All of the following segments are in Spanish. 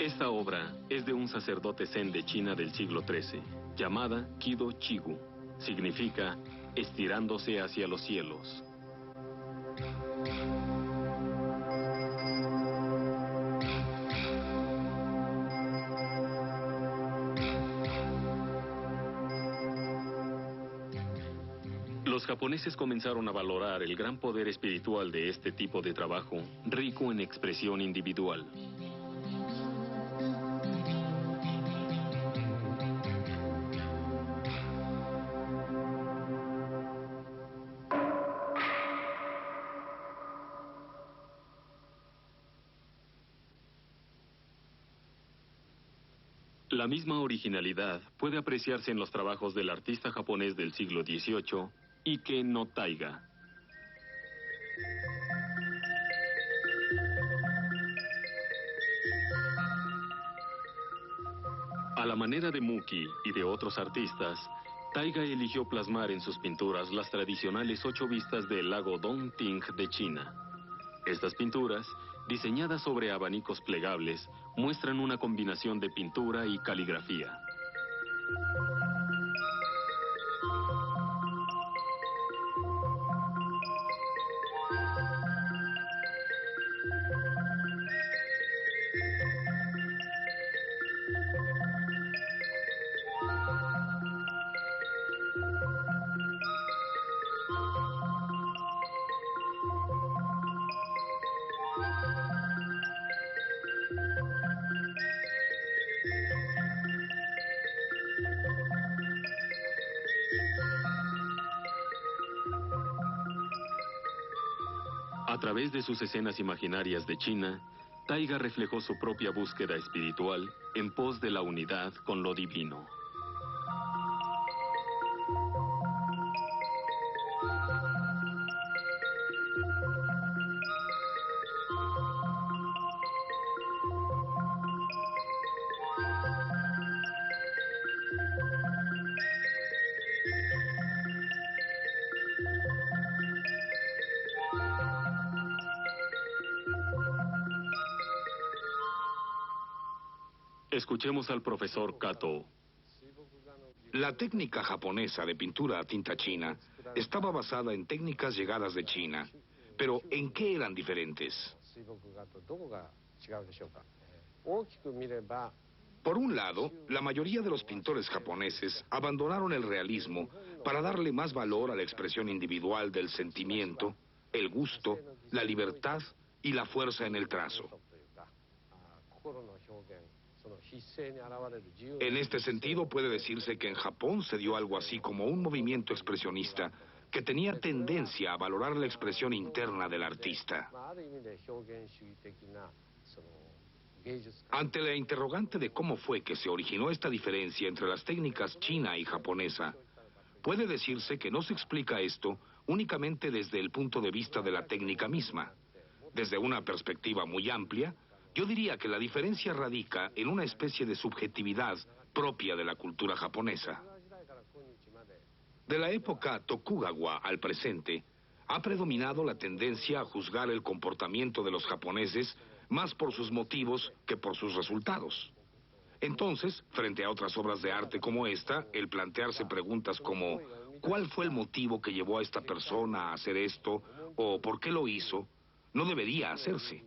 Esta obra es de un sacerdote zen de China del siglo XIII, llamada Kido Chigu. Significa estirándose hacia los cielos. Los japoneses comenzaron a valorar el gran poder espiritual de este tipo de trabajo, rico en expresión individual. La misma originalidad puede apreciarse en los trabajos del artista japonés del siglo XVIII, Ike no Taiga. A la manera de Muki y de otros artistas, Taiga eligió plasmar en sus pinturas las tradicionales 8 vistas del lago Dongting de China. Estas pinturas, diseñadas sobre abanicos plegables, muestran una combinación de pintura y caligrafía. A través de sus escenas imaginarias de China, Taiga reflejó su propia búsqueda espiritual en pos de la unidad con lo divino. Escuchemos al profesor Kato. La técnica japonesa de pintura a tinta china estaba basada en técnicas llegadas de China. Pero, ¿en qué eran diferentes? Por un lado, la mayoría de los pintores japoneses abandonaron el realismo para darle más valor a la expresión individual del sentimiento, el gusto, la libertad y la fuerza en el trazo. En este sentido, puede decirse que en Japón se dio algo así como un movimiento expresionista que tenía tendencia a valorar la expresión interna del artista. Ante la interrogante de cómo fue que se originó esta diferencia entre las técnicas china y japonesa, puede decirse que no se explica esto únicamente desde el punto de vista de la técnica misma. Desde una perspectiva muy amplia, yo diría que la diferencia radica en una especie de subjetividad propia de la cultura japonesa. De la época Tokugawa al presente, ha predominado la tendencia a juzgar el comportamiento de los japoneses más por sus motivos que por sus resultados. Entonces, frente a otras obras de arte como esta, el plantearse preguntas como ¿cuál fue el motivo que llevó a esta persona a hacer esto? ¿O por qué lo hizo? No debería hacerse.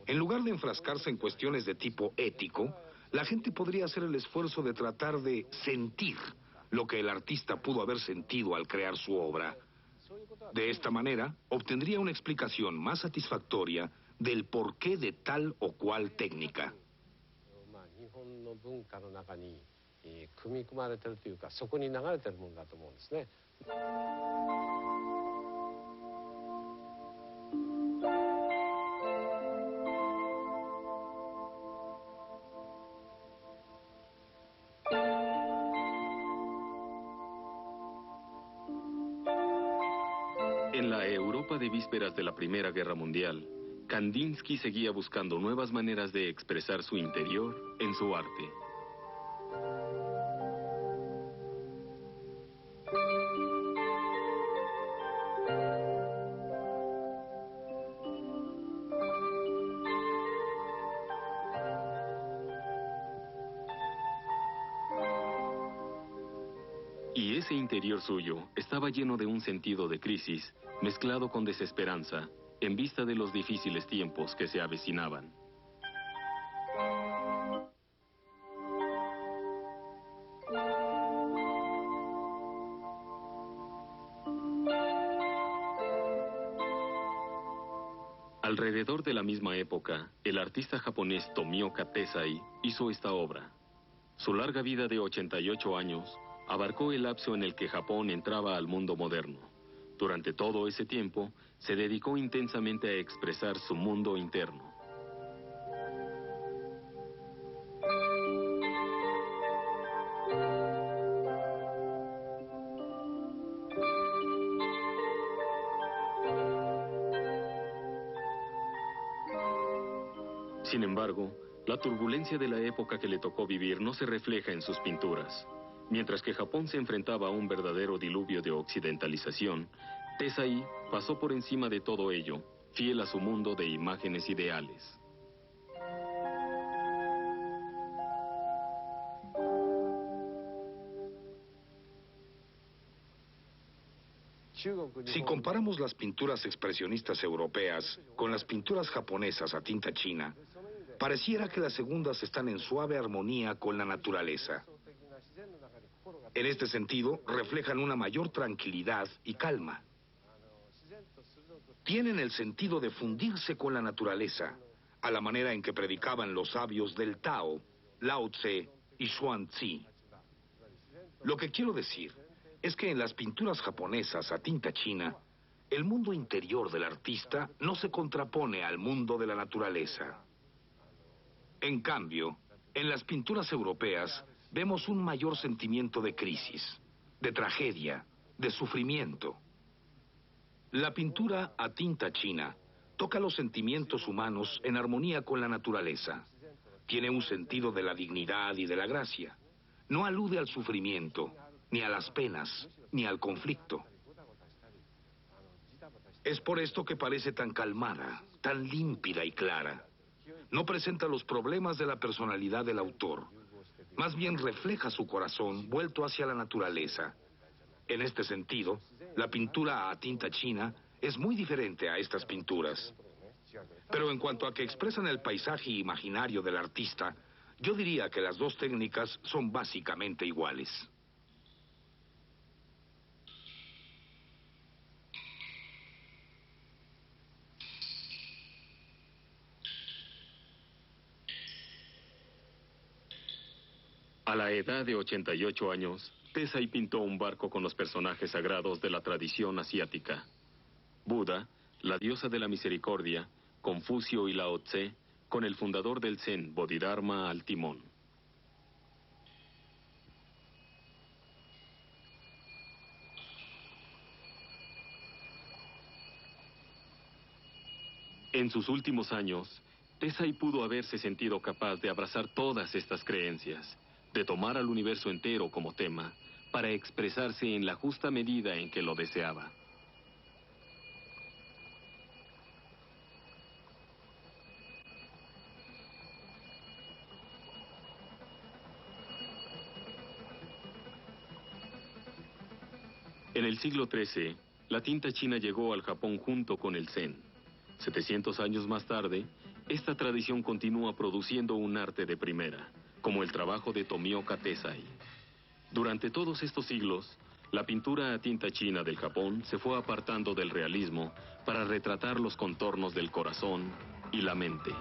En lugar de enfrascarse en cuestiones de tipo ético, la gente podría hacer el esfuerzo de tratar de sentir lo que el artista pudo haber sentido al crear su obra. De esta manera, obtendría una explicación más satisfactoria del porqué de tal o cual técnica. En la Europa de vísperas de la Primera Guerra Mundial, Kandinsky seguía buscando nuevas maneras de expresar su interior en su arte. Y ese interior suyo estaba lleno de un sentido de crisis, mezclado con desesperanza, en vista de los difíciles tiempos que se avecinaban. Alrededor de la misma época, el artista japonés Tomioka Tesai hizo esta obra. Su larga vida de 88 años abarcó el lapso en el que Japón entraba al mundo moderno. Durante todo ese tiempo, se dedicó intensamente a expresar su mundo interno. Sin embargo, la turbulencia de la época que le tocó vivir no se refleja en sus pinturas. Mientras que Japón se enfrentaba a un verdadero diluvio de occidentalización, Tesai pasó por encima de todo ello, fiel a su mundo de imágenes ideales. Si comparamos las pinturas expresionistas europeas con las pinturas japonesas a tinta china, pareciera que las segundas están en suave armonía con la naturaleza. En este sentido, reflejan una mayor tranquilidad y calma. Tienen el sentido de fundirse con la naturaleza, a la manera en que predicaban los sabios del Tao, Lao Tse y Xuanzi. Lo que quiero decir es que en las pinturas japonesas a tinta china, el mundo interior del artista no se contrapone al mundo de la naturaleza. En cambio, en las pinturas europeas vemos un mayor sentimiento de crisis, de tragedia, de sufrimiento. La pintura a tinta china toca los sentimientos humanos en armonía con la naturaleza. Tiene un sentido de la dignidad y de la gracia. No alude al sufrimiento, ni a las penas, ni al conflicto. Es por esto que parece tan calmada, tan límpida y clara. No presenta los problemas de la personalidad del autor. Más bien refleja su corazón vuelto hacia la naturaleza. En este sentido, la pintura a tinta china es muy diferente a estas pinturas. Pero en cuanto a que expresan el paisaje imaginario del artista, yo diría que las dos técnicas son básicamente iguales. A la edad de 88 años, Tesai pintó un barco con los personajes sagrados de la tradición asiática. Buda, la diosa de la misericordia, Confucio y Lao Tse, con el fundador del Zen, Bodhidharma, al timón. En sus últimos años, Tesai pudo haberse sentido capaz de abrazar todas estas creencias, de tomar al universo entero como tema, para expresarse en la justa medida en que lo deseaba. En el siglo XIII, la tinta china llegó al Japón junto con el Zen. 700 años más tarde, esta tradición continúa produciendo un arte de primera, como el trabajo de Tomioka Tesai. Durante todos estos siglos, la pintura a tinta china del Japón se fue apartando del realismo para retratar los contornos del corazón y la mente.